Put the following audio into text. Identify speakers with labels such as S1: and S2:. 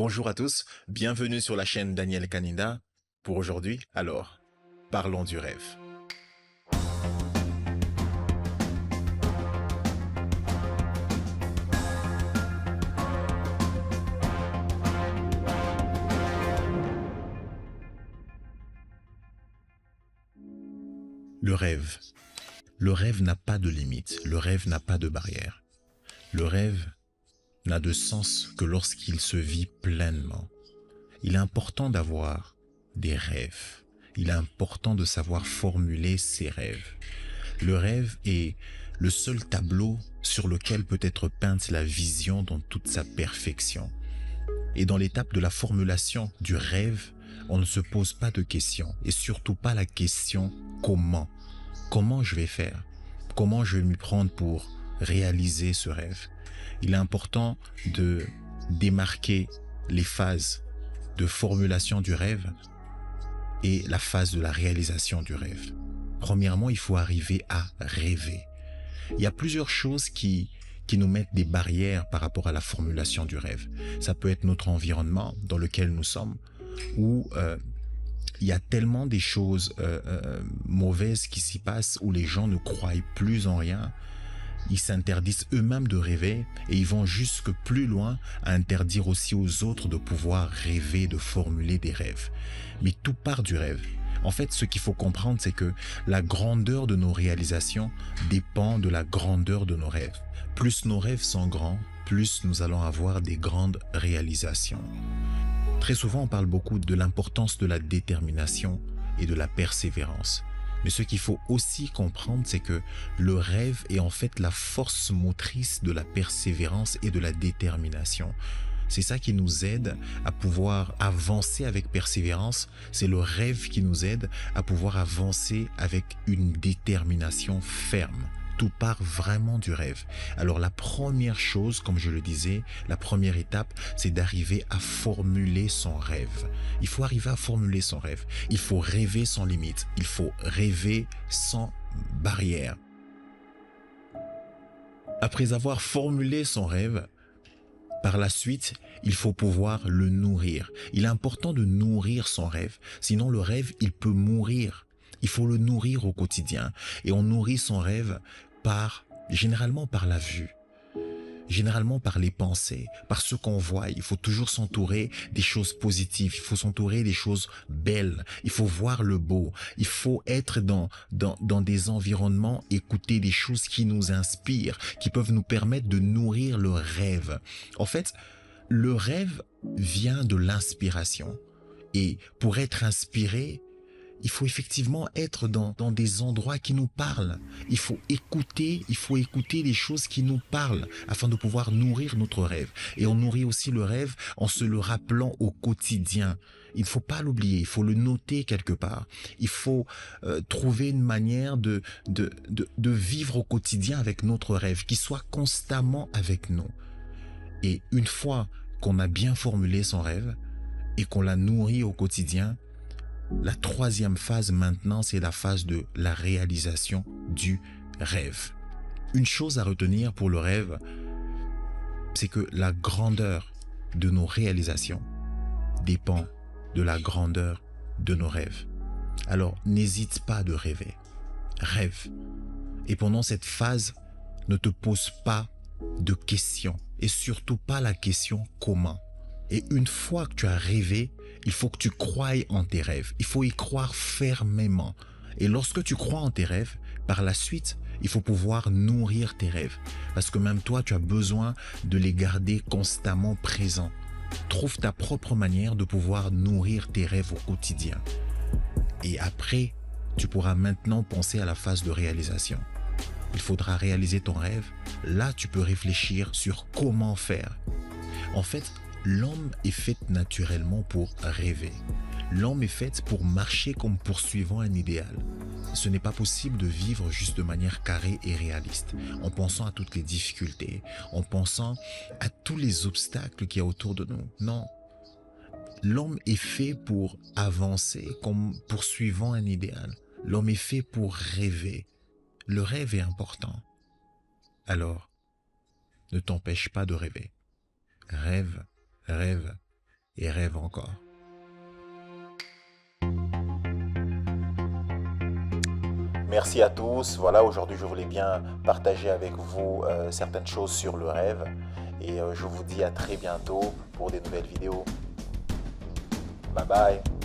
S1: Bonjour à tous, bienvenue sur la chaîne Daniel Kaninda. Pour aujourd'hui, alors, parlons du rêve. Le rêve. Le rêve n'a pas de limite, le rêve n'a pas de barrière. Le rêve n'a de sens que lorsqu'il se vit pleinement. Il est important d'avoir des rêves. Il est important de savoir formuler ses rêves. Le rêve est le seul tableau sur lequel peut être peinte la vision dans toute sa perfection. Et dans l'étape de la formulation du rêve, on ne se pose pas de questions et surtout pas la question comment. Comment je vais faire? Comment je vais m'y prendre pour réaliser ce rêve? Il est important de démarquer les phases de formulation du rêve et la phase de la réalisation du rêve. Premièrement, il faut arriver à rêver. Il y a plusieurs choses qui nous mettent des barrières par rapport à la formulation du rêve. Ça peut être notre environnement dans lequel nous sommes, où il y a tellement des choses mauvaises qui s'y passent, où les gens ne croient plus en rien. Ils s'interdisent eux-mêmes de rêver et ils vont jusque plus loin à interdire aussi aux autres de pouvoir rêver, de formuler des rêves. Mais tout part du rêve. En fait, ce qu'il faut comprendre, c'est que la grandeur de nos réalisations dépend de la grandeur de nos rêves. Plus nos rêves sont grands, plus nous allons avoir des grandes réalisations. Très souvent, on parle beaucoup de l'importance de la détermination et de la persévérance. Mais ce qu'il faut aussi comprendre, c'est que le rêve est en fait la force motrice de la persévérance et de la détermination. C'est ça qui nous aide à pouvoir avancer avec persévérance. C'est le rêve qui nous aide à pouvoir avancer avec une détermination ferme. Tout part vraiment du rêve. Alors la première chose, comme je le disais, la première étape, c'est d'arriver à formuler son rêve. Il faut arriver à formuler son rêve. Il faut rêver sans limite. Il faut rêver sans barrière. Après avoir formulé son rêve, par la suite, il faut pouvoir le nourrir. Il est important de nourrir son rêve. Sinon, le rêve, il peut mourir. Il faut le nourrir au quotidien. Et on nourrit son rêve généralement par la vue. Généralement par les pensées, par ce qu'on voit. Il faut toujours s'entourer des choses positives. Il faut s'entourer des choses belles. Il faut voir le beau. Il faut être dans des environnements, écouter des choses qui nous inspirent, qui peuvent nous permettre de nourrir le rêve. En fait, le rêve vient de l'inspiration. Et pour être inspiré, il faut effectivement être dans des endroits qui nous parlent. Il faut écouter les choses qui nous parlent afin de pouvoir nourrir notre rêve. Et on nourrit aussi le rêve en se le rappelant au quotidien. Il ne faut pas l'oublier, il faut le noter quelque part. Il faut trouver une manière de vivre au quotidien avec notre rêve, qui soit constamment avec nous. Et une fois qu'on a bien formulé son rêve et qu'on l'a nourri au quotidien, la troisième phase maintenant, c'est la phase de la réalisation du rêve. Une chose à retenir pour le rêve, c'est que la grandeur de nos réalisations dépend de la grandeur de nos rêves. Alors, n'hésite pas de rêver. Rêve. Et pendant cette phase, ne te pose pas de questions. Et surtout pas la question comment. Et une fois que tu as rêvé, il faut que tu croies en tes rêves. Il faut y croire fermement. Et lorsque tu crois en tes rêves, par la suite, il faut pouvoir nourrir tes rêves. Parce que même toi, tu as besoin de les garder constamment présents. Trouve ta propre manière de pouvoir nourrir tes rêves au quotidien. Et après, tu pourras maintenant penser à la phase de réalisation. Il faudra réaliser ton rêve. Là, tu peux réfléchir sur comment faire. En fait, l'homme est fait naturellement pour rêver. L'homme est fait pour marcher comme poursuivant un idéal. Ce n'est pas possible de vivre juste de manière carrée et réaliste, en pensant à toutes les difficultés, en pensant à tous les obstacles qu'il y a autour de nous. Non. L'homme est fait pour avancer comme poursuivant un idéal. L'homme est fait pour rêver. Le rêve est important. Alors, ne t'empêche pas de rêver. Rêve, rêve et rêve encore. Merci à tous. Voilà, aujourd'hui je voulais bien partager avec vous certaines choses sur le rêve. Et je vous dis à très bientôt pour des nouvelles vidéos. Bye bye.